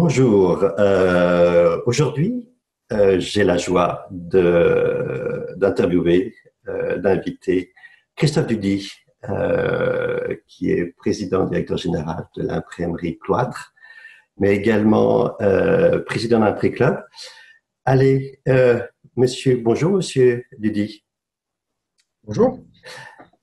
Bonjour. Aujourd'hui, j'ai la joie d'interviewer, d'inviter Christophe Dudy, qui est président directeur général de l'imprimerie Cloître, mais également président d'Imprimerie Club. Allez, bonjour, monsieur Dudy. Bonjour.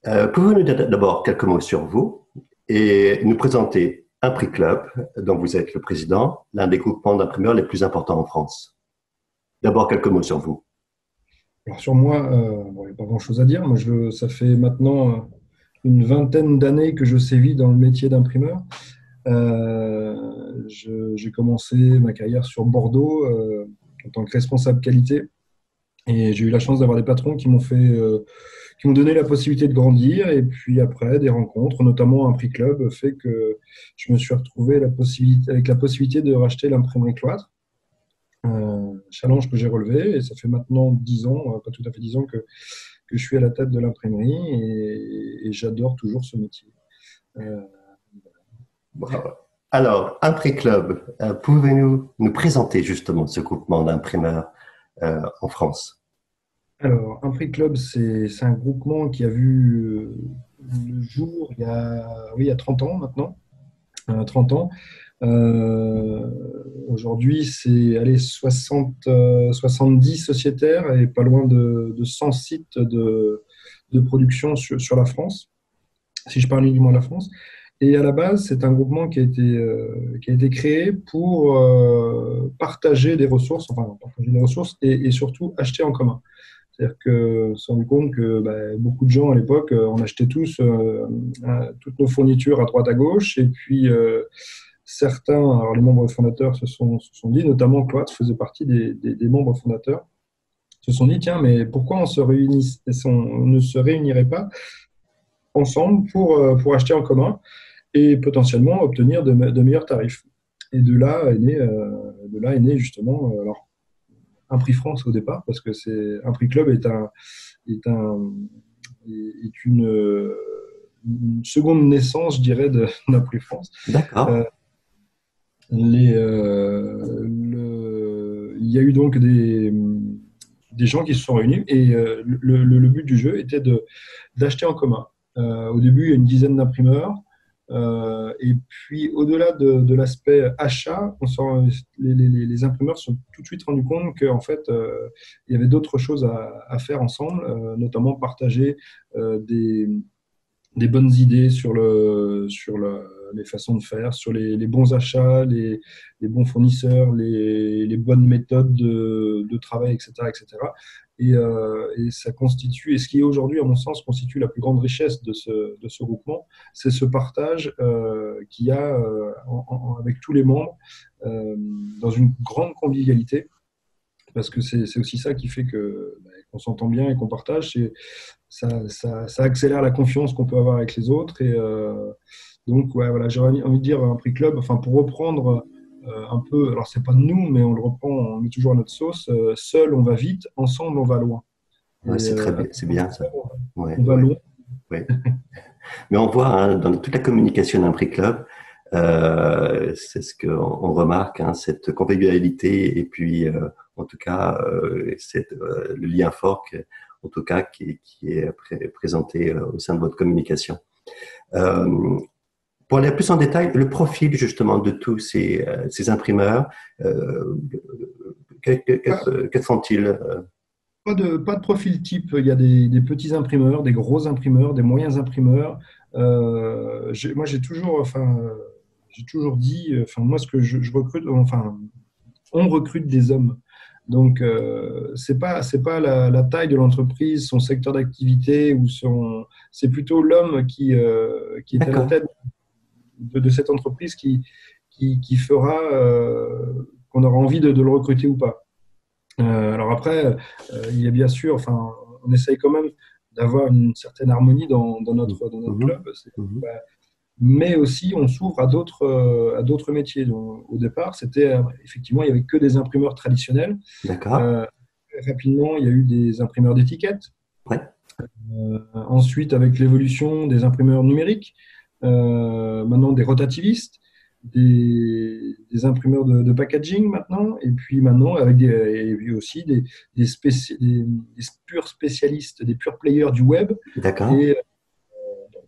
Pouvez-vous nous dire d'abord quelques mots sur vous et nous présenter Imprimerie Club, dont vous êtes le président, l'un des groupements d'imprimeurs les plus importants en France. D'abord, quelques mots sur vous. Alors sur moi, il n'y a pas grand-chose à dire. Moi, ça fait maintenant une vingtaine d'années que je sévis dans le métier d'imprimeur. J'ai commencé ma carrière sur Bordeaux en tant que responsable qualité. Et j'ai eu la chance d'avoir des patrons qui m'ont donné la possibilité de grandir. Et puis après, des rencontres, notamment Imprimerie Club, fait que je me suis retrouvé avec la possibilité de racheter l'imprimerie Cloître. Challenge que j'ai relevé. Et ça fait maintenant 10 ans, pas tout à fait 10 ans, que je suis à la tête de l'imprimerie. Et j'adore toujours ce métier. Bravo. Alors, Imprimerie Club, pouvez-vous nous présenter justement ce groupement d'imprimeurs en France? Alors, Imprimerie Club, c'est un groupement qui a vu le jour il y a 30 ans maintenant. 30 ans. Aujourd'hui, c'est 70 sociétaires et pas loin de 100 sites de production sur la France, si je parle uniquement de la France. Et à la base, c'est un groupement qui a été créé pour partager des ressources, et surtout acheter en commun. C'est-à-dire que on s'est rendu compte que beaucoup de gens à l'époque, on achetait tous toutes nos fournitures à droite à gauche. Et puis certains, alors les membres fondateurs se sont dit, notamment Cloître faisait partie des membres fondateurs, se sont dit, tiens, mais pourquoi on ne se réunirait pas ensemble pour acheter en commun et potentiellement obtenir de meilleurs tarifs. Et de là est né justement Imprimerie France au départ, parce que Imprimerie Club est une seconde naissance, je dirais, d'Imprimerie France. D'accord. Il y a eu donc des gens qui se sont réunis et le but du jeu était d'acheter en commun. Au début, il y a une dizaine d'imprimeurs. Et puis, au-delà de l'aspect achat, les imprimeurs se sont tout de suite rendus compte qu'en fait, il y avait d'autres choses à faire ensemble, notamment partager des bonnes idées sur les façons de faire, sur les bons achats, les bons fournisseurs, les bonnes méthodes de travail, etc., etc. Et ça constitue, et ce qui aujourd'hui, à mon sens, constitue la plus grande richesse de ce groupement, c'est ce partage qu'il y a avec tous les membres dans une grande convivialité, parce que c'est aussi ça qui fait qu'on s'entend bien et qu'on partage. Ça accélère la confiance qu'on peut avoir avec les autres. Et donc, ouais, voilà, j'aurais envie de dire Imprimerie Club, enfin, pour reprendre un peu, alors c'est pas de nous, mais on le reprend, on met toujours à notre sauce. Seul, on va vite, ensemble, on va loin. Ouais, Et c'est très bien, c'est bien ça. Ouais, on va loin. ouais. Mais on voit dans toute la communication d'Imprimerie Club, c'est ce qu'on remarque, cette convivialité et puis, en tout cas, le lien fort, en tout cas, qui est présenté au sein de votre communication. Pour aller plus en détail, le profil justement de tous ces imprimeurs, quels sont-ils? Pas de profil type. Il y a des petits imprimeurs, des gros imprimeurs, des moyens imprimeurs. Moi, j'ai toujours dit, moi, ce que je recrute, on recrute des hommes. Donc, c'est pas la taille de l'entreprise, son secteur d'activité c'est plutôt l'homme qui est à la D'accord. tête de cette entreprise qui fera qu'on aura envie de le recruter ou pas. Alors après, il y a bien sûr, on essaye quand même d'avoir une certaine harmonie dans notre Mhm. club. Mhm. Bah, mais aussi, on s'ouvre à d'autres métiers. Donc, au départ, effectivement, il n'y avait que des imprimeurs traditionnels. D'accord. Euh, Rapidement, il y a eu des imprimeurs d'étiquettes. Ouais. Ensuite, avec l'évolution des imprimeurs numériques, maintenant des rotativistes, des imprimeurs de packaging maintenant, et puis maintenant avec et puis aussi des purs spécialistes, des purs players du web D'accord. et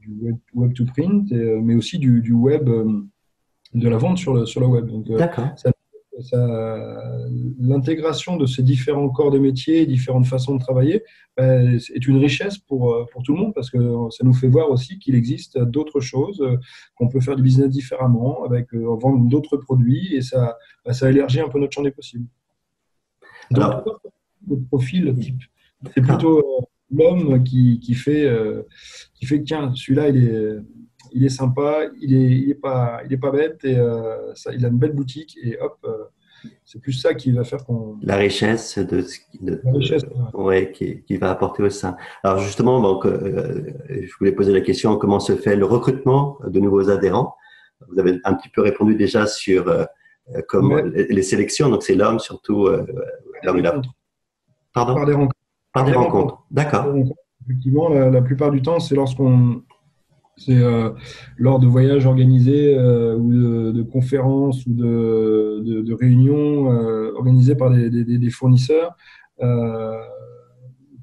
du web to print, mais aussi du web, de la vente sur le web. Donc, D'accord. ça, l'intégration de ces différents corps de métier, différentes façons de travailler, est une richesse pour tout le monde parce que ça nous fait voir aussi qu'il existe d'autres choses, qu'on peut faire du business différemment, avec vendre d'autres produits et ça élargit un peu notre champ des possibles. Donc, Alors, le profil type, c'est d'accord. plutôt l'homme qui fait que tiens, celui-là, il est sympa, il est pas bête et il a une belle boutique et hop, c'est plus ça qui va faire qu'on La richesse la richesse. ouais, qui va apporter au sein. Alors justement, donc, je voulais poser la question, comment se fait le recrutement de nouveaux adhérents? Vous avez un petit peu répondu déjà sur comment Ouais, les sélections, donc c'est l'homme surtout, par des l'homme et la... rencontres, par Pardon? des rencontres, Par par des des rencontres. rencontres. D'accord. Effectivement, la plupart du temps, c'est lors de voyages organisés ou de conférences ou de réunions organisées par des fournisseurs. Euh,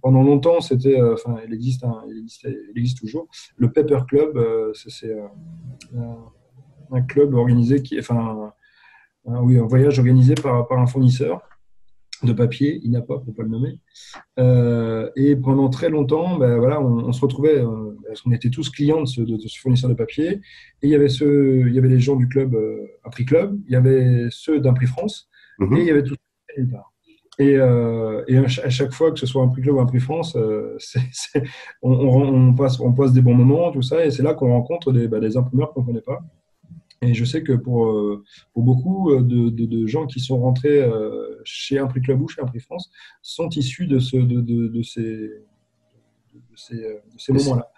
Pendant longtemps, c'était, enfin, il existe toujours. Le Paper Club, un club organisé enfin, oui, un voyage organisé par un fournisseur de papier, INAPA pour pas le nommer. Et pendant très longtemps, ben, voilà, on se retrouvait, parce qu'on était tous clients de ce fournisseur de papier. Et il y avait les gens du club, un prix club, il y avait ceux d'un prix France, et il y Mhm. avait tous nulle part. Et à chaque fois, que ce soit un prix club ou un prix France, on passe des bons moments, tout ça, et c'est là qu'on rencontre des imprimeurs qu'on ne connaît pas. Et je sais que pour beaucoup de gens qui sont rentrés chez un prix club ou chez un prix France, sont issus de ces moments-là.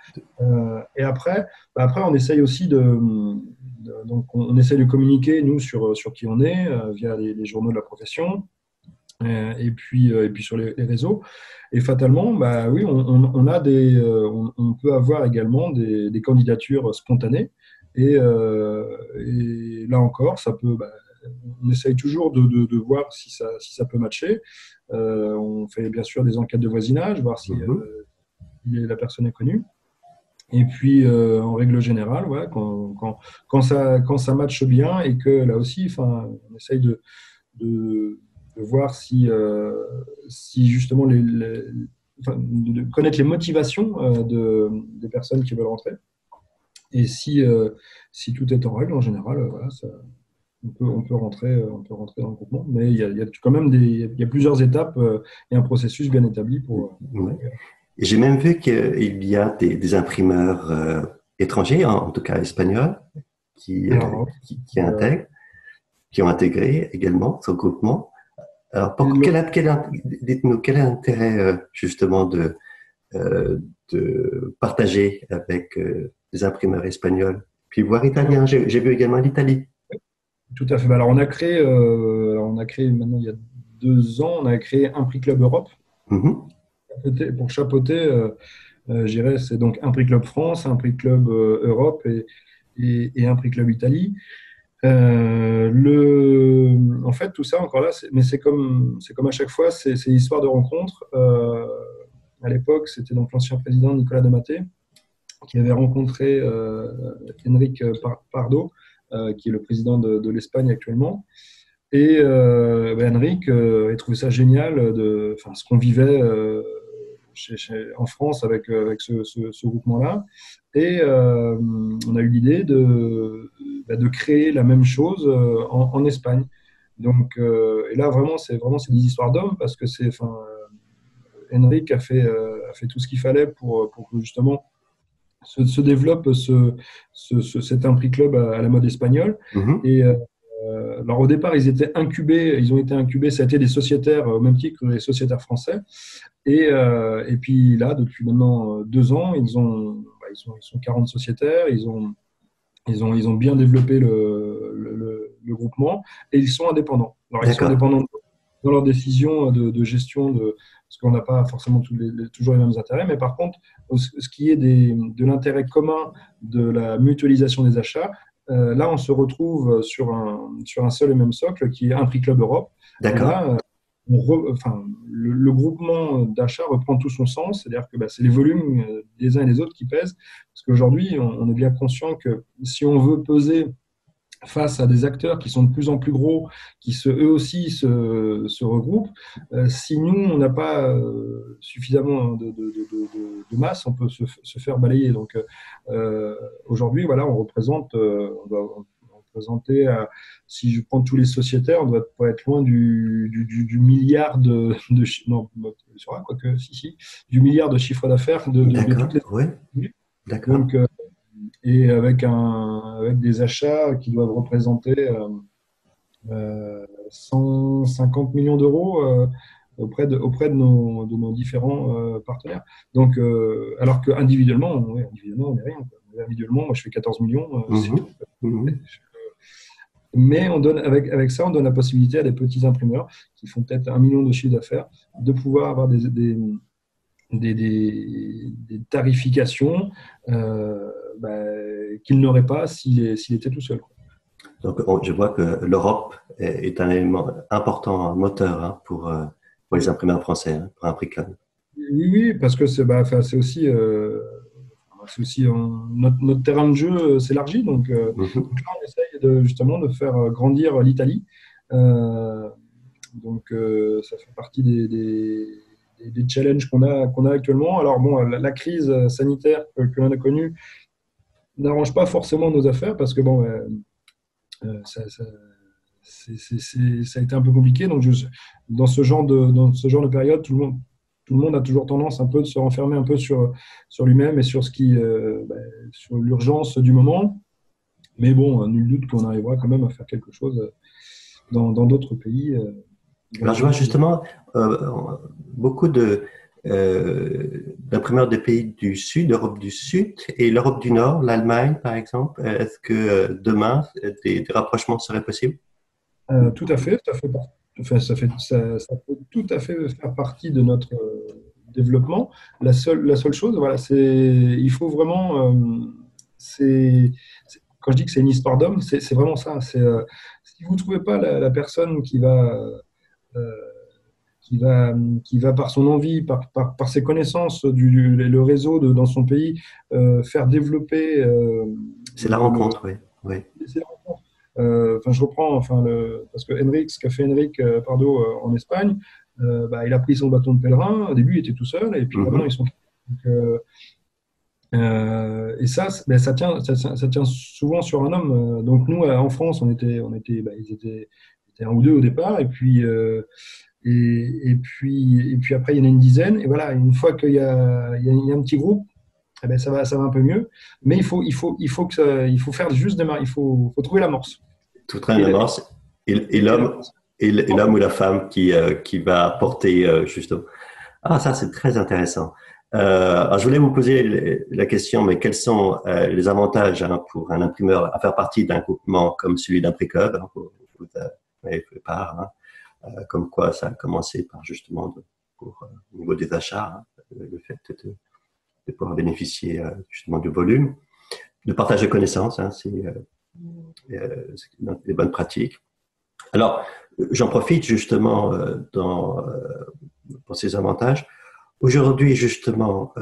Et après, après, on essaye aussi donc on essaye de communiquer, nous, sur qui on est, via les journaux de la profession, et puis sur les réseaux. Et fatalement, bah oui, on a on peut avoir également des candidatures spontanées. Et là encore, ça peut, bah, on essaye toujours de voir si ça peut matcher. On fait bien sûr des enquêtes de voisinage, voir si Mhm. la personne est connue. Et puis, en règle générale, ouais, quand ça matche bien et que là aussi, enfin, on essaye de, de voir si justement enfin, de connaître les motivations des personnes qui veulent rentrer. Et si tout est en règle, en général, voilà, on peut rentrer dans le groupement. Mais il y a quand même il y a plusieurs étapes et un processus bien établi pour Ouais. Et j'ai même vu qu'il y a des imprimeurs étrangers, en tout cas espagnols, alors, qui euh, intègrent, qui ont intégré également ce groupement. Alors, et dites-nous, quel est l'intérêt justement euh, de partager avec des imprimeurs espagnols, puis voire italiens. J'ai vu également l'Italie. tout à fait. Bah, alors on a créé maintenant il y a 2 ans, on a créé un prix Club Europe Mhm, pour chapeauter. Je dirais, c'est donc un prix Club France, un prix Club Europe et un prix Club Italie. En fait, tout ça encore là, mais c'est comme à chaque fois, c'est l'histoire de rencontre. À l'époque, c'était donc l'ancien président Nicolas de Maté qui avait rencontré Enrique Pardo, qui est le président de l'Espagne actuellement. Et Enrique a trouvé ça génial, enfin, ce qu'on vivait en France avec ce groupement-là. Et on a eu l'idée de créer la même chose en Espagne. Donc, et là, vraiment, c'est des histoires d'hommes parce que enfin, Enrique a fait tout ce qu'il fallait pour que justement se développe cet Impri Club à la mode espagnole. mhm. Et alors au départ, ils ont été incubés, ça a été des sociétaires au même titre que les sociétaires français. Et puis là, depuis maintenant 2 ans, ils sont 40 sociétaires, ils ont bien développé le groupement et ils sont indépendants. Alors ils sont D'accord. indépendants dans leurs décisions de gestion, parce qu'on n'a pas forcément toujours les mêmes intérêts, mais par contre, ce qui est de l'intérêt commun de la mutualisation des achats, Là, on se retrouve sur un seul et même socle qui est un prix Club Europe. Et D'accord. là, le groupement d'achat reprend tout son sens, c'est-à-dire que c'est les volumes des uns et des autres qui pèsent. Parce qu'aujourd'hui, on est bien conscient que si on veut peser face à des acteurs qui sont de plus en plus gros, eux aussi se regroupent, si nous, on n'a pas suffisamment de masse, on peut se faire balayer. Donc aujourd'hui, voilà, on doit représenter, si je prends tous les sociétaires, on doit pas être loin du milliard non, quoique, si, du milliard de chiffre d'affaires de toutes D'accord. les Oui. sociétés. D'accord. Donc, et avec des achats qui doivent représenter 150 millions d'euros auprès de nos différents partenaires. Donc, alors qu'individuellement, individuellement, on n'est rien, quoi. Individuellement, moi, je fais 14 millions, c'est tout. Mhm. Mhm. Mais avec ça, on donne la possibilité à des petits imprimeurs qui font peut-être 1 million de chiffre d'affaires de pouvoir avoir des tarifications bah, qu'il n'aurait pas s'il était tout seul, quoi. Donc, je vois que l'Europe est un élément important, un moteur hein, pour les imprimeurs français, hein, pour un prix club. Oui, oui, parce que c'est aussi notre terrain de jeu s'élargit. Mhm. Donc là, on essaye justement de faire grandir l'Italie. Euh, ça fait partie des challenges qu'on a actuellement. Alors bon, la crise sanitaire que l'on a connue n'arrange pas forcément nos affaires parce que bon, ça a été un peu compliqué. Donc, dans ce genre de période, tout le monde a toujours tendance un peu de se renfermer un peu sur lui-même et sur l'urgence du moment. Mais bon, nul doute qu'on arrivera quand même à faire quelque chose dans d'autres pays. Alors, je vois justement beaucoup d'imprimeurs des pays du Sud, d'Europe du Sud et l'Europe du Nord, l'Allemagne par exemple. Est-ce que demain, des rapprochements seraient possibles? Tout à fait, ça peut tout à fait faire partie de notre développement. La seule chose, voilà, il faut vraiment, quand je dis que c'est une histoire d'homme, c'est vraiment ça. Si vous ne trouvez pas la personne euh, qui va, qui va par son envie, par ses connaissances, le réseau dans son pays, faire développer C'est la rencontre, oui. Oui. c'est la rencontre. Je reprends, parce que ce qu'a fait Henrik Pardo en Espagne, il a pris son bâton de pèlerin. Au début, il était tout seul, et puis maintenant, Mhm. ils sont. Donc, et ça tient souvent sur un homme. Donc nous, en France, ils étaient un ou deux au départ, et puis après, il y en a une dizaine. Et voilà, une fois qu'il y a un petit groupe, eh ben, ça va un peu mieux. Mais il faut faire juste démarrer. Il faut trouver l'amorce. Tout train Et, la- d'avance. Et et l'homme, l'amorce. et l'homme ou la femme qui va porter justement. Ah, ça, c'est très intéressant. Alors, je voulais vous poser la question, mais quels sont les avantages hein, pour un imprimeur à faire partie d'un groupement comme celui d'Impriclub hein, vous avez fait part, comme quoi ça a commencé par justement au niveau des achats, hein, le fait de pouvoir bénéficier justement du volume, de partage de connaissances, hein, c'est des bonnes pratiques. Alors, j'en profite justement pour ces avantages. Aujourd'hui, justement,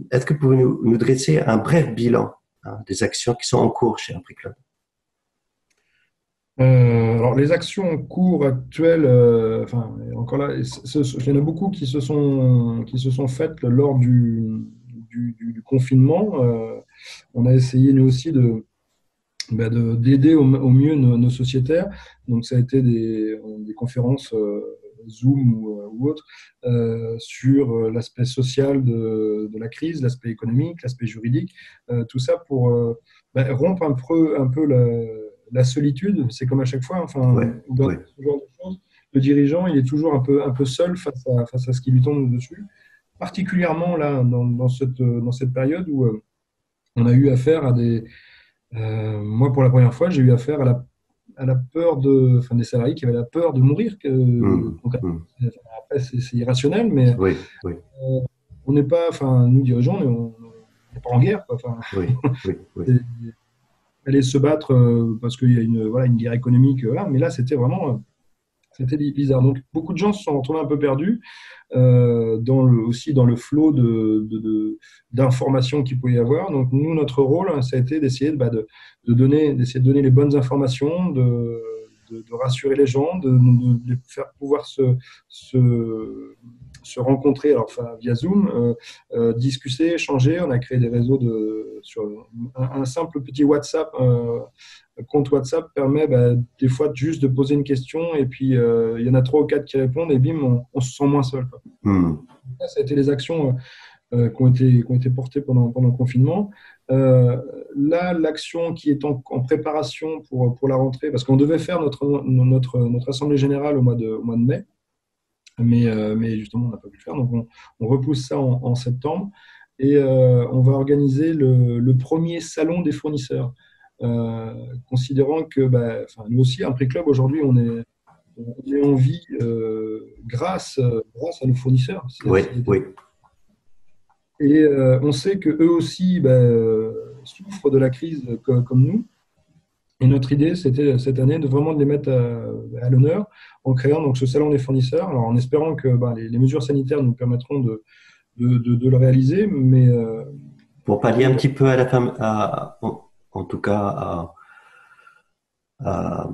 est-ce que vous pouvez nous dresser un bref bilan hein, des actions qui sont en cours chez Impriclub? Alors, les actions en cours actuelles, encore là, il y en a beaucoup qui se sont faites lors du confinement. On a essayé, nous aussi, d'aider au mieux nos sociétaires. Donc, ça a été des conférences Zoom ou autres sur l'aspect social de la crise, l'aspect économique, l'aspect juridique, tout ça pour rompre un peu la solitude. C'est comme à chaque fois, Oui, dans oui. ce genre de choses, le dirigeant, il est toujours un peu seul face à ce qui lui tombe dessus, particulièrement là, dans cette période où on a eu affaire à moi, pour la première fois, j'ai eu affaire à la peur des salariés qui avaient la peur de mourir. Mmh, Concrètement. mmh. Après, c'est irrationnel, mais Oui, oui, on n'est pas, nous dirigeants, on n'est pas en guerre, quoi. oui, oui, oui. aller se battre parce qu'il y a une guerre économique. Voilà. Mais là, c'était vraiment c'était bizarre. Donc, beaucoup de gens se sont retrouvés un peu perdus aussi dans le flot d'informations qu'il pouvait y avoir. Donc, nous, notre rôle, hein, ça a été d'essayer d'essayer de donner les bonnes informations, de rassurer les gens, de les faire pouvoir se rencontrer alors, enfin, via Zoom, discuter, échanger. On a créé des réseaux sur un simple petit WhatsApp. Compte WhatsApp permet des fois juste de poser une question et puis il y en a 3 ou 4 qui répondent et bim, on se sent moins seul, quoi. Ça a été les actions qui ont été portées pendant le confinement. Là, l'action qui est en préparation pour la rentrée, parce qu'on devait faire notre assemblée générale au mois de mai, mais justement, on n'a pas pu le faire, donc on repousse ça en septembre et on va organiser le premier salon des fournisseurs. Considérant que nous aussi, Impré Club, aujourd'hui, on est en vie grâce à nos fournisseurs. Oui, oui. Et on sait qu'eux aussi souffrent de la crise comme nous. Et notre idée, c'était cette année de vraiment les mettre à l'honneur en créant donc, ce salon des fournisseurs, alors en espérant que les mesures sanitaires nous permettront de le réaliser. Mais, pour pallier un petit peu à en tout cas à,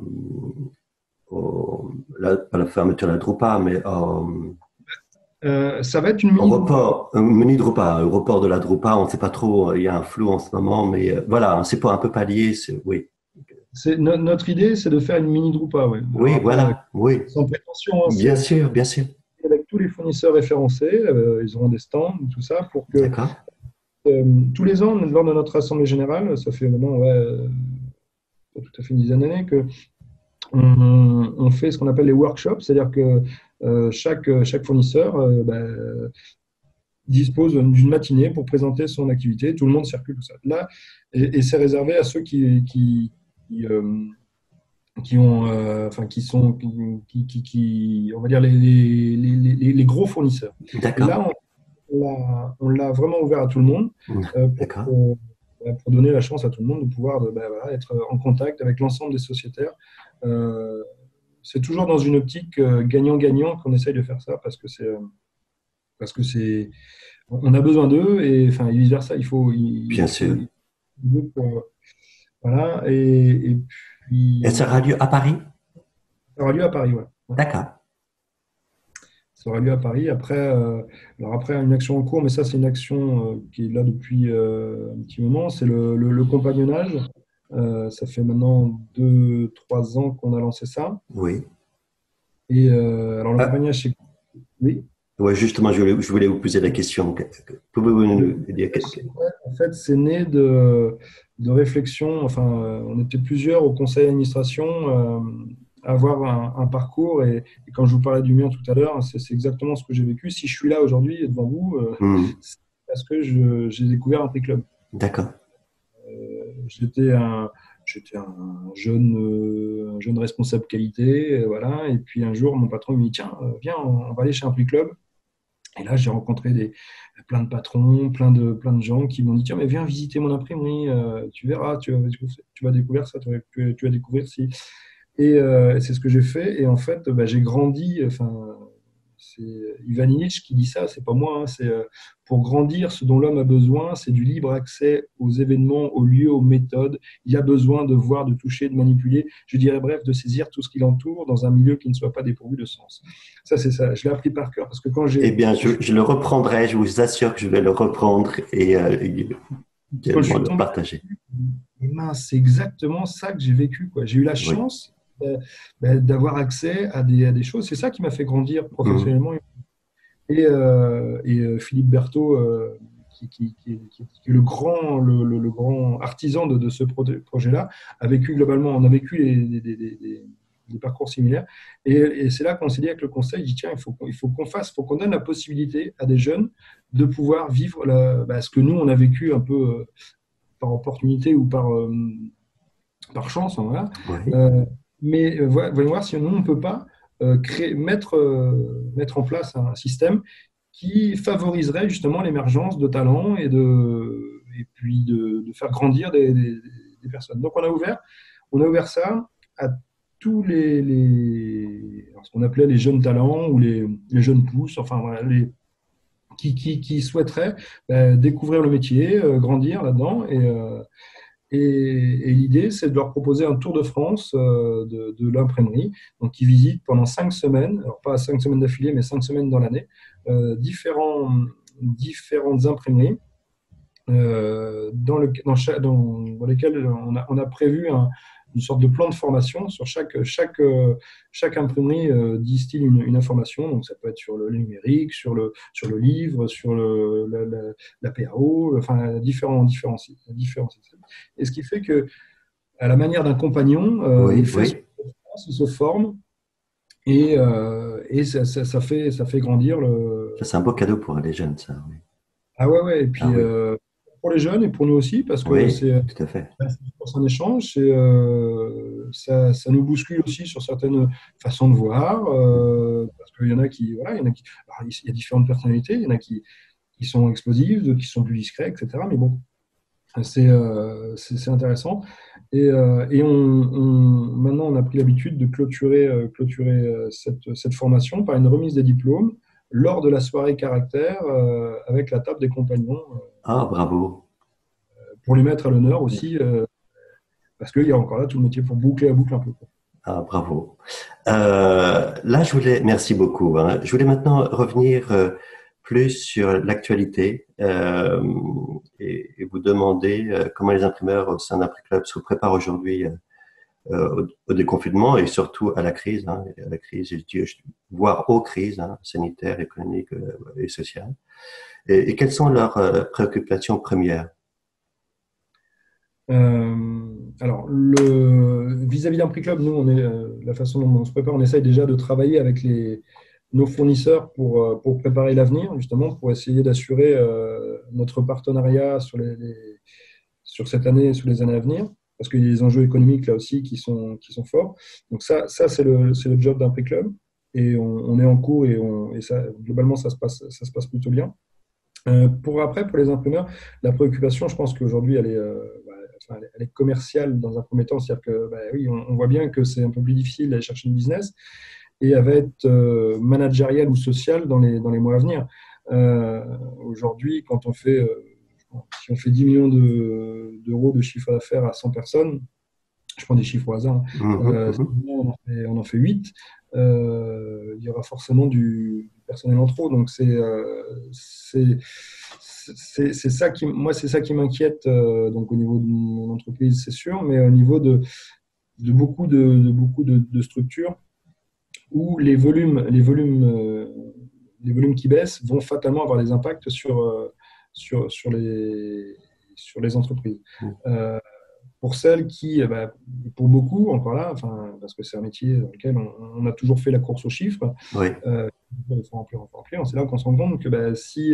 pas la fermeture de la Drupa, mais ça va être une mini un report de la Drupa, on ne sait pas trop, il y a un flou en ce moment, mais voilà, c'est pour un peu pallier, oui. Notre idée, c'est de faire une mini Drupa, ouais. Oui, alors, voilà, oui. Sans prétention. Hein, bien sûr, bien sûr. Avec tous les fournisseurs référencés, ils auront des stands, tout ça, pour que tous les ans, lors de notre assemblée générale, ça fait maintenant pas tout à fait une dizaine d'années que on fait ce qu'on appelle les workshops, c'est-à-dire que chaque fournisseur dispose d'une matinée pour présenter son activité, tout le monde circule, tout ça. Là, et c'est réservé à ceux qui ont, on va dire les gros fournisseurs. D'accord. Et là, on l'a vraiment ouvert à tout le monde pour donner la chance à tout le monde de pouvoir être en contact avec l'ensemble des sociétaires. C'est toujours dans une optique gagnant-gagnant qu'on essaye de faire ça parce que on a besoin d'eux et vice versa. Bien sûr. Voilà. Et puis. Et ça aura lieu à Paris? Ça aura lieu à Paris, ouais. D'accord. Ça aura lieu à Paris. Après, une action en cours, mais ça, c'est une action qui est là depuis un petit moment. C'est le compagnonnage. Ça fait maintenant 2-3 ans qu'on a lancé ça. Oui. Et alors, le compagnonnage, c'est. Oui. Oui, justement, je voulais vous poser la question. Pouvez-vous nous dire quelque chose? En fait, c'est né de réflexion. Enfin, on était plusieurs au conseil d'administration à avoir un parcours. Et quand je vous parlais du mien tout à l'heure, c'est exactement ce que j'ai vécu. Si je suis là aujourd'hui devant vous, c'est parce que j'ai découvert Impré Club. D'accord. J'étais un jeune responsable qualité, voilà. Et puis un jour, mon patron me dit tiens, viens, on va aller chez Impré Club. Et là, j'ai rencontré plein de patrons, plein de gens qui m'ont dit tiens, mais viens visiter mon imprimerie, tu verras, tu vas découvrir ça, tu vas découvrir si. Et c'est ce que j'ai fait. Et en fait, j'ai grandi. C'est Ivan Illich qui dit ça, c'est pas moi. Hein, c'est pour grandir, ce dont l'homme a besoin, c'est du libre accès aux événements, aux lieux, aux méthodes. Il y a besoin de voir, de toucher, de manipuler. Je dirais bref, de saisir tout ce qui l'entoure dans un milieu qui ne soit pas dépourvu de sens. Ça, c'est ça. Je l'ai appris par cœur parce que quand j'ai. Eh bien, je le reprendrai. Je vous assure que je vais le reprendre et le partager. C'est exactement ça que j'ai vécu, quoi. J'ai eu la chance. D'avoir accès à des choses. C'est ça qui m'a fait grandir professionnellement. Et Philippe Berthaud, qui est le grand artisan de ce projet-là, a vécu globalement, on a vécu des parcours similaires. Et c'est là qu'on s'est dit avec le conseil, dit tiens, il faut qu'on donne la possibilité à des jeunes de pouvoir vivre ce que nous, on a vécu un peu par opportunité ou par chance. Voilà. Oui. Mais voyons voir si nous, on ne peut pas mettre en place un système qui favoriserait justement l'émergence de talents et puis de faire grandir des des personnes. Donc, on a ouvert ça à tous alors, ce qu'on appelait les jeunes talents ou les jeunes pousses, enfin, voilà, qui souhaiteraient découvrir le métier, grandir là-dedans. Et l'idée, c'est de leur proposer un tour de France de l'imprimerie. Donc, ils visitent pendant 5 semaines, alors pas 5 semaines d'affilée, mais 5 semaines dans l'année, différentes imprimeries dans lesquelles on a prévu une sorte de plan de formation sur chaque imprimerie distille une information. Donc, ça peut être sur le numérique, sur le livre, sur la PAO, enfin, différents systèmes. Et ce qui fait que, à la manière d'un compagnon, il Oui, fait son oui. expérience, il se forme et ça fait grandir Ça, c'est un beau cadeau pour les jeunes, ça. Oui. Ah ouais, ouais. Et Ah puis, oui, pour les jeunes et pour nous aussi, parce que oui, tout à fait. c'est un échange, ça nous bouscule aussi sur certaines façons de voir, parce qu'il y en a qui, voilà, alors, il y a différentes personnalités, il y en a qui sont explosives, d'autres qui sont plus discrets, etc. Mais bon, c'est intéressant. Maintenant, on a pris l'habitude de clôturer cette formation par une remise des diplômes lors de la soirée caractère avec la table des compagnons Ah, bravo. pour les mettre à l'honneur aussi, parce qu'il y a encore là tout le métier pour boucler la boucle un peu, quoi. Ah, bravo. Là, merci beaucoup, hein. Je voulais maintenant revenir plus sur l'actualité et vous demander comment les imprimeurs au sein d'Impriclub se préparent aujourd'hui au déconfinement et surtout à la crise, hein, à la crise, voire aux crises, hein, sanitaires, économiques et sociales. Et quelles sont leurs préoccupations premières? Alors, vis-à-vis d'un prix club, nous, la façon dont on se prépare, on essaye déjà de travailler avec nos fournisseurs pour préparer l'avenir, justement, pour essayer d'assurer notre partenariat sur cette année et sur les années à venir, parce qu'il y a des enjeux économiques là aussi qui sont forts. Donc c'est le job d'un prix club, et on est en cours et ça, globalement, ça se passe plutôt bien. Pour les imprimeurs, la préoccupation, je pense qu'aujourd'hui, elle est commerciale dans un premier temps. C'est-à-dire que, oui, on voit bien que c'est un peu plus difficile d'aller chercher une business et elle va être managériale ou sociale dans les mois à venir. Aujourd'hui, si on fait 10 millions d'euros de chiffre d'affaires à 100 personnes, je prends des chiffres au hasard, Mhm, mhm. on en fait 8, il y aura forcément du personnel en trop. Donc, c'est ça qui m'inquiète donc au niveau de mon entreprise, c'est sûr, mais au niveau de beaucoup de structures où les volumes qui baissent vont fatalement avoir des impacts sur les entreprises. Euh, pour celles pour beaucoup, encore là, enfin, parce que c'est un métier dans lequel on a toujours fait la course aux chiffres, Oui, il faut remplir, c'est là qu'on se rend compte que si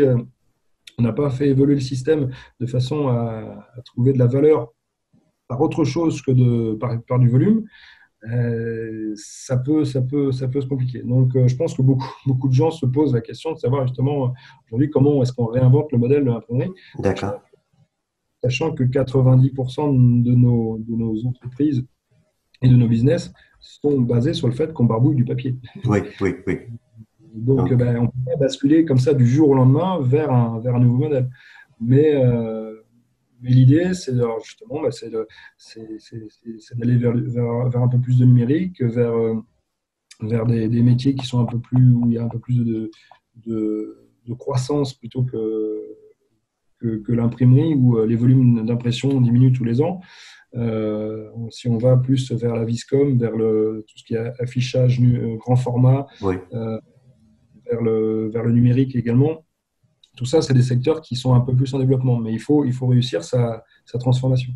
on n'a pas fait évoluer le système de façon à trouver de la valeur par autre chose que par du volume, ça peut se compliquer. Donc, je pense que beaucoup de gens se posent la question de savoir justement aujourd'hui comment est-ce qu'on réinvente le modèle de l'imprimerie, d'accord. sachant que 90% de nos entreprises et de nos business sont basés sur le fait qu'on barbouille du papier. Oui, oui, oui. Donc, Donc, on ne peut pas basculer comme ça du jour au lendemain vers un nouveau modèle. Mais l'idée, justement, c'est d'aller vers un peu plus de numérique, vers des métiers qui sont un peu plus, où il y a un peu plus de croissance plutôt que l'imprimerie, où les volumes d'impression diminuent tous les ans. Si on va plus vers la Viscom, vers tout ce qui est affichage grand format, oui, euh, vers le numérique également, tout ça, c'est des secteurs qui sont un peu plus en développement, mais il faut réussir sa transformation.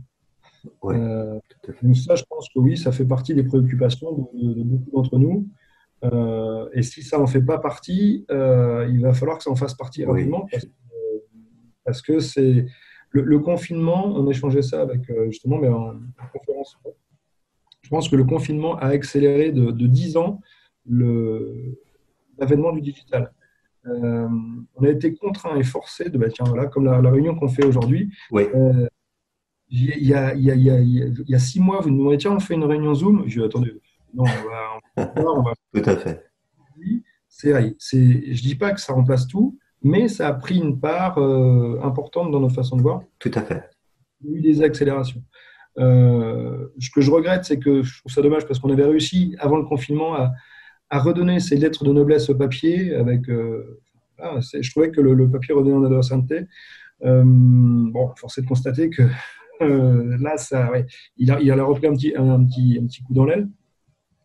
oui, Euh, tout à fait. donc ça, je pense que oui, ça fait partie des préoccupations de beaucoup d'entre nous. Et si ça n'en fait pas partie, il va falloir que ça en fasse partie Oui, rapidement parce que c'est le confinement, on échangeait ça avec justement mais en conférence. Je pense que le confinement a accéléré de 10 ans l'avènement du digital. Euh, on a été contraint et forcé tiens, voilà, comme la réunion qu'on fait aujourd'hui, oui, euh, il y a 6 mois, vous me demandez, tiens, on fait une réunion Zoom. Je dis, attendez, non, on va Tout à fait, c'est vrai. Je dis pas que ça remplace tout, mais ça a pris une part importante dans notre façon de voir. tout à fait. Il y a eu des accélérations. Ce que je regrette, c'est que je trouve ça dommage parce qu'on avait réussi avant le confinement à redonner ces lettres de noblesse au papier. Je trouvais que le papier redonnait de la sainteté. Bon, force est de constater que là, ouais, il a repris un petit coup dans l'aile,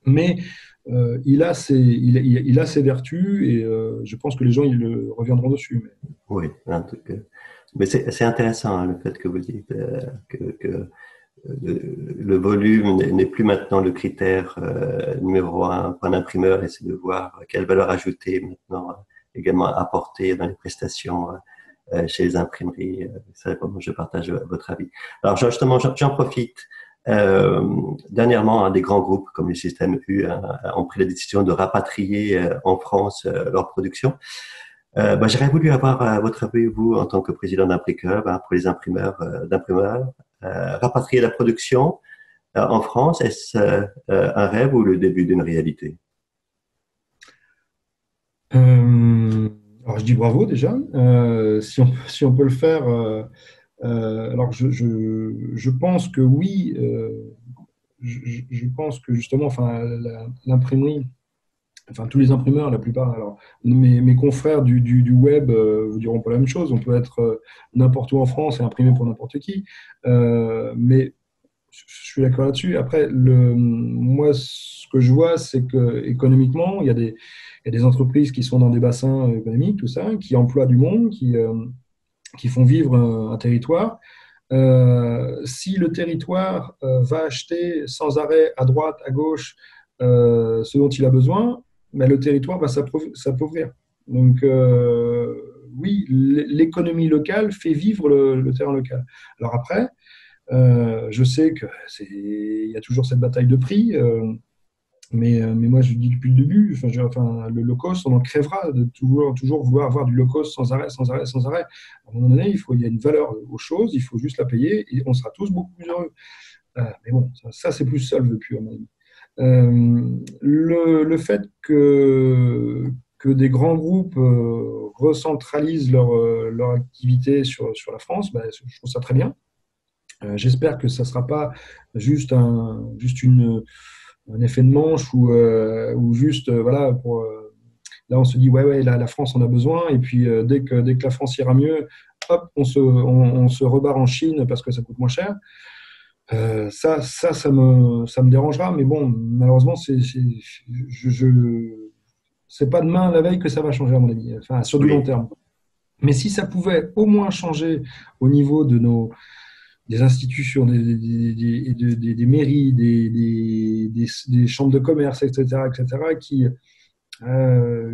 mais il a ses vertus et je pense que les gens ils reviendront dessus. Oui, un truc, mais c'est intéressant hein, le fait que vous dites que le volume n'est plus maintenant le critère numéro un pour un imprimeur, et c'est de voir quelle valeur ajoutée maintenant également apporter dans les prestations chez les imprimeries. Ça, je partage votre avis. Alors justement, j'en profite. Dernièrement, des grands groupes comme le Système U ont pris la décision de rapatrier en France leur production. J'aurais voulu avoir votre avis, vous, en tant que président d'Impricub, pour les d'imprimeurs. Rapatrier la production en France, est-ce un rêve ou le début d'une réalité? Alors je dis bravo déjà. Si on peut le faire, alors je pense que oui. Je pense que justement, enfin, l'imprimerie, enfin tous les imprimeurs, la plupart, alors mes confrères du web vous diront pas la même chose. On peut être n'importe où en France et imprimer pour n'importe qui, mais je suis d'accord là-dessus. Après, moi, ce que je vois, c'est que économiquement, il y a des entreprises qui sont dans des bassins économiques, tout ça, qui emploient du monde, qui font vivre un territoire. Si le territoire va acheter sans arrêt à droite, à gauche, ce dont il a besoin, mais le territoire va s'appauvrir. Donc, oui, l'économie locale fait vivre le terrain local. Alors après, je sais il y a toujours cette bataille de prix, mais moi je dis depuis le début, le low cost, on en crèvera de toujours vouloir avoir du low cost sans arrêt, sans arrêt, sans arrêt. À un moment donné, il y a une valeur aux choses, il faut juste la payer et on sera tous beaucoup plus heureux. Mais bon, ça c'est plus ça le vœu pieux à mon avis. Le fait que des grands groupes recentralisent leur activité sur la France, je trouve ça très bien. J'espère que ça ne sera pas juste un effet de manche ou juste, voilà, là on se dit, ouais, la France en a besoin, et puis dès que la France ira mieux, hop, on se rebarre en Chine parce que ça coûte moins cher. Ça me dérangera, mais bon, malheureusement, c'est pas demain, la veille, que ça va changer, à mon avis, enfin, sur du long Oui. terme. Mais si ça pouvait au moins changer au niveau des institutions, des mairies, des chambres de commerce, etc.,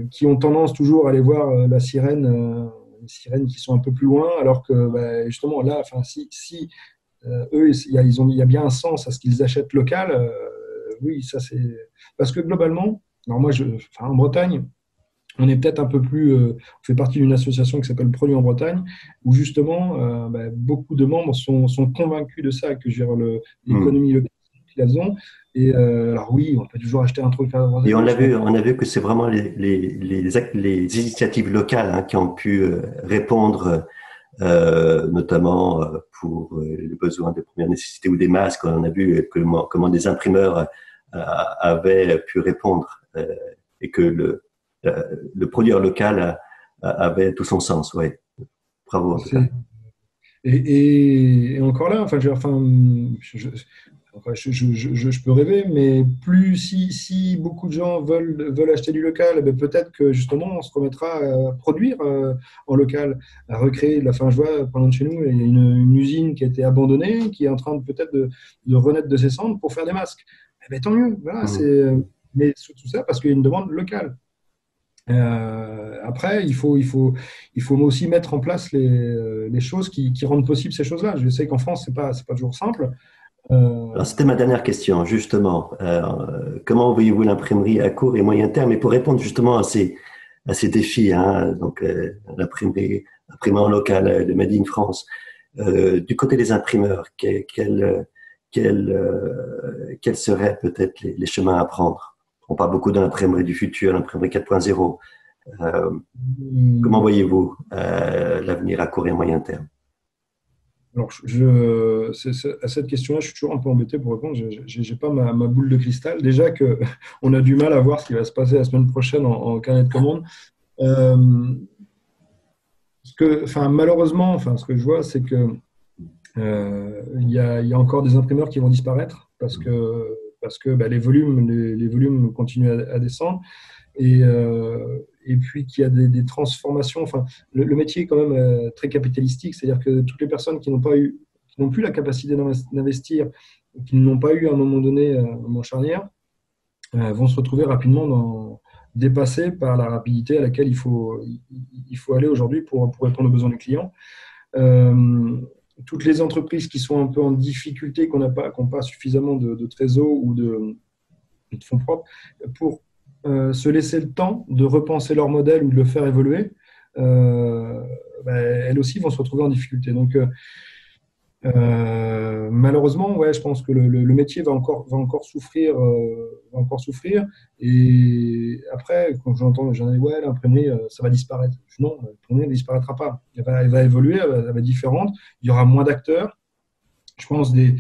qui ont tendance toujours à aller voir les sirènes qui sont un peu plus loin, alors que justement là, enfin, si eux, il y a bien un sens à ce qu'ils achètent local. Oui, ça c'est parce que globalement, alors moi, en Bretagne, on est peut-être un peu plus, on fait partie d'une association qui s'appelle Produits en Bretagne, où justement, beaucoup de membres sont convaincus de ça, que Hmm. l'économie locale qu'ils ont. Et alors oui, on peut toujours acheter un truc à droite à Et gauche, mais on a vu que c'est vraiment les initiatives locales hein, qui ont pu répondre, notamment pour les besoins de première nécessité ou des masques. On a vu comment des imprimeurs avaient pu répondre et que le produire local avait tout son sens. Ouais. Bravo en tout cas. c'est et encore là, enfin, je peux rêver, mais plus si beaucoup de gens veulent acheter du local, peut-être que justement on se remettra à produire en local, à recréer. Enfin, je vois, par exemple, chez nous, il y a une usine qui a été abandonnée, qui est en train peut-être de renaître de ses cendres pour faire des masques. Eh ben, tant mieux, voilà, Hmm. mais surtout ça parce qu'il y a une demande locale. Après, il faut aussi mettre en place les choses qui rendent possible ces choses-là. Je sais qu'en France, c'est pas toujours simple. Alors, c'était ma dernière question, justement. Comment voyez-vous l'imprimerie à court et moyen terme? Et pour répondre justement à ces défis, hein, donc l'imprimerie en local, le Made in France, Du côté des imprimeurs, quels seraient peut-être les chemins à prendre? On parle beaucoup de l'imprimerie du futur, l'imprimerie 4.0. Comment Hum, voyez-vous l'avenir à court et moyen terme? Alors, à cette question-là, je suis toujours un peu embêté pour répondre. Je n'ai pas ma boule de cristal. Déjà que on a du mal à voir ce qui va se passer la semaine prochaine en carnet de commandes. Euh, enfin, malheureusement, enfin, ce que je vois, c'est que il y a encore des imprimeurs qui vont disparaître parce que bah, les volumes continuent à descendre et puis qu'il y a des transformations. Enfin, le métier est quand même très capitalistique, c'est-à-dire que toutes les personnes qui n'ont plus la capacité d'investir, qui n'ont pas eu à un moment donné un moment charnière, vont se retrouver rapidement dépassés par la rapidité à laquelle il faut aller aujourd'hui pour répondre aux besoins des clients. Euh, Toutes les entreprises qui sont un peu en difficulté, qui n'ont pas suffisamment de trésor ou de fonds propres, pour se laisser le temps de repenser leur modèle ou de le faire évoluer, ben, elles aussi vont se retrouver en difficulté. Donc, malheureusement, ouais, je pense que le métier va encore souffrir, va encore souffrir. Et après, quand j'en ai, ouais, l'imprimerie, ça va disparaître. Non, l'imprimerie ne disparaîtra pas. Elle va évoluer, elle va être différente. Il y aura moins d'acteurs. Je pense des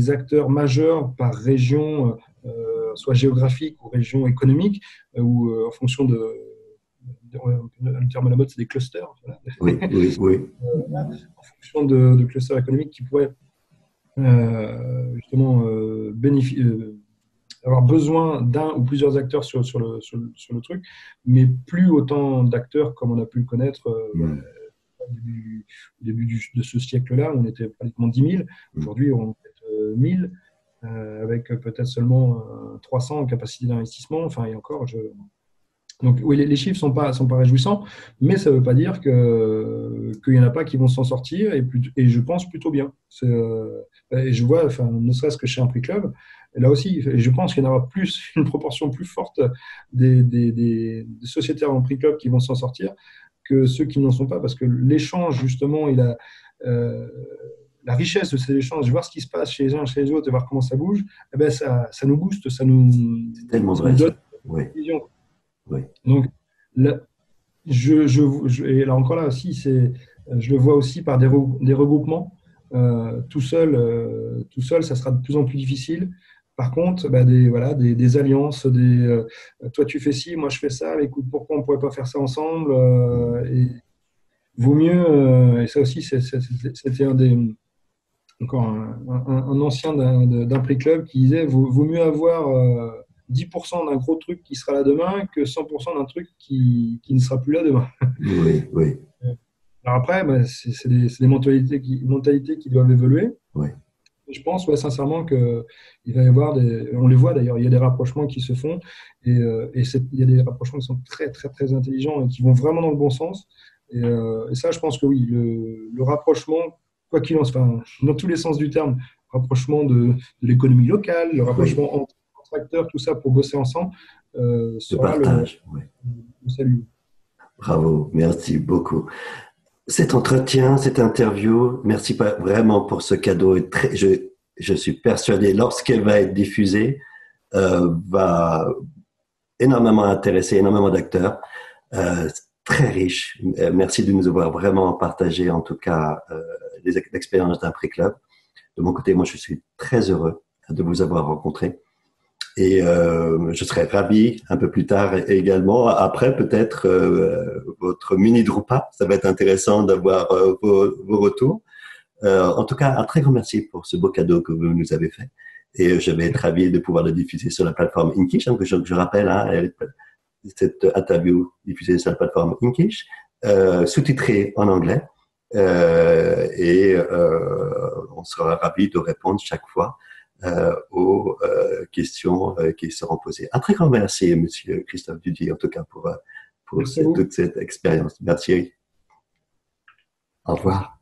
acteurs majeurs par région, soit géographique ou région économique, ou en fonction le terme à la mode, c'est des clusters. Voilà. Oui, oui, oui. En fonction de clusters économiques qui pourraient justement avoir besoin d'un ou plusieurs acteurs sur le truc, mais plus autant d'acteurs comme on a pu le connaître Mm, au début de ce siècle-là, où on était pratiquement 10 000. mm. Aujourd'hui, on est 1000, avec peut-être seulement 300 en capacité d'investissement. Enfin, et encore, donc oui, les chiffres sont pas réjouissants, mais ça ne veut pas dire qu'il n'y en a pas qui vont s'en sortir, et je pense plutôt bien. Et je vois, enfin, ne serait-ce que chez un prix club, là aussi, je pense qu'il y en aura plus, une proportion plus forte des sociétaires en prix club qui vont s'en sortir que ceux qui n'en sont pas, parce que l'échange, justement, euh, la richesse de ces échanges, voir ce qui se passe chez les uns, chez les autres, et voir comment ça bouge, eh ben ça nous booste, C'est tellement ça nous vrai, donne ça. Oui, une vision. oui. Donc, là, et là encore là aussi, je le vois aussi par des regroupements. Tout seul, ça sera de plus en plus difficile. Par contre, bah, voilà, des alliances, toi tu fais ci, moi je fais ça, mais écoute, pourquoi on ne pourrait pas faire ça ensemble et vaut mieux, et ça aussi, c'était encore un ancien d'un prix club qui disait vaut mieux avoir 10% d'un gros truc qui sera là demain que 100% d'un truc qui ne sera plus là demain. Oui, oui, Alors après, bah, c'est des mentalités qui doivent évoluer. oui. Et je pense, ouais, sincèrement, qu'il va y avoir on les voit d'ailleurs, il y a des rapprochements qui se font il y a des rapprochements qui sont très, très, très intelligents et qui vont vraiment dans le bon sens. Et ça, je pense que oui, le rapprochement, quoi qu'il en soit, enfin, dans tous les sens du terme, rapprochement de l'économie locale, le Oui, rapprochement entre acteurs, tout ça pour bosser ensemble, de sera partage. Oui. le salut. Bravo, merci beaucoup. Cet entretien, cette interview, merci vraiment pour ce cadeau. Je suis persuadé, lorsqu'elle va être diffusée, va énormément intéresser énormément d'acteurs. Euh, Très riche. Merci de nous avoir vraiment partagé, en tout cas, l'expérience d'un prix club. De mon côté, moi, je suis très heureux de vous avoir rencontré. Et je serais ravi un peu plus tard également, après peut-être votre mini Drupa. Ça va être intéressant d'avoir vos retours. En tout cas, un très grand merci pour ce beau cadeau que vous nous avez fait. Et je vais être ravi de pouvoir le diffuser sur la plateforme Inkish, hein, que je rappelle, hein, cette interview diffusée sur la plateforme Inkish, sous-titrée en anglais. On sera ravi de répondre chaque fois aux questions qui seront posées. Un très grand merci, Monsieur Christophe Dudier, en tout cas, pour Merci à vous. toute cette expérience. Merci. Au revoir.